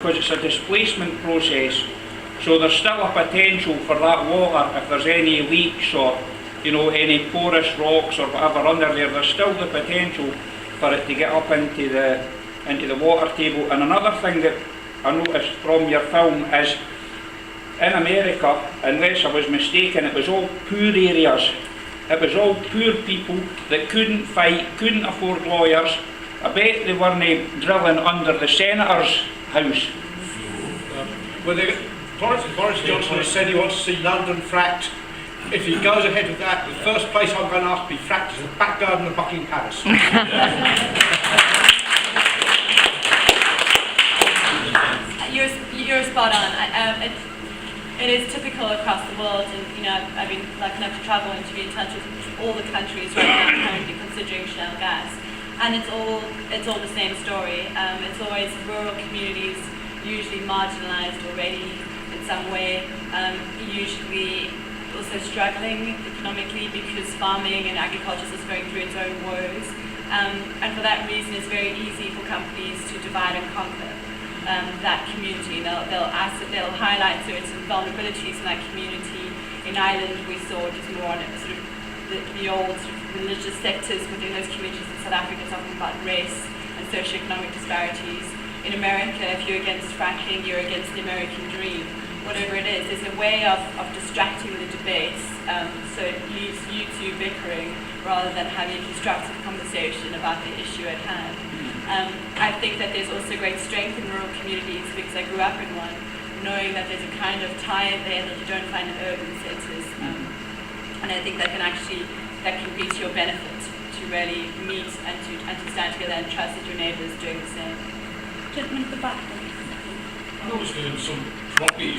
because it's a displacement process, so there's still a potential for that water, if there's any leaks or any porous rocks or whatever under there, there's still the potential for it to get up into the water table. And another thing that I noticed from your film is, in America, unless I was mistaken, it was all poor areas. It was all poor people that couldn't fight, couldn't afford lawyers. I bet they weren't drilling under the senator's house. Boris Johnson has said he wants to see London fracked. If he goes ahead with that, the first place I'm going to ask to be fracked is the back garden of Buckingham Palace. You're spot on. It is typical across the world, and I've been lucky enough to travel and to be in touch with all the countries right now currently considering shale gas, and it's all the same story. It's always rural communities, usually marginalised already in some way, usually also struggling economically because farming and agriculture is going through its own woes, and for that reason it's very easy for companies to divide and conquer that community. They'll highlight certain vulnerabilities in that community. In Ireland we saw just more on sort of the old sort of religious sectors within those communities. In South Africa it's often about race and socioeconomic disparities. In America, if you're against fracking, you're against the American dream. Whatever it is, there's a way of distracting the debates, so it leaves you two bickering rather than having a constructive conversation about the issue at hand. I think that there's also great strength in rural communities because I grew up in one, knowing that there's a kind of tie there that you don't find in urban centres, and I think that can be to your benefit to really meet and to stand together and trust that your neighbour is doing the same. Gentleman at the back. I was doing some property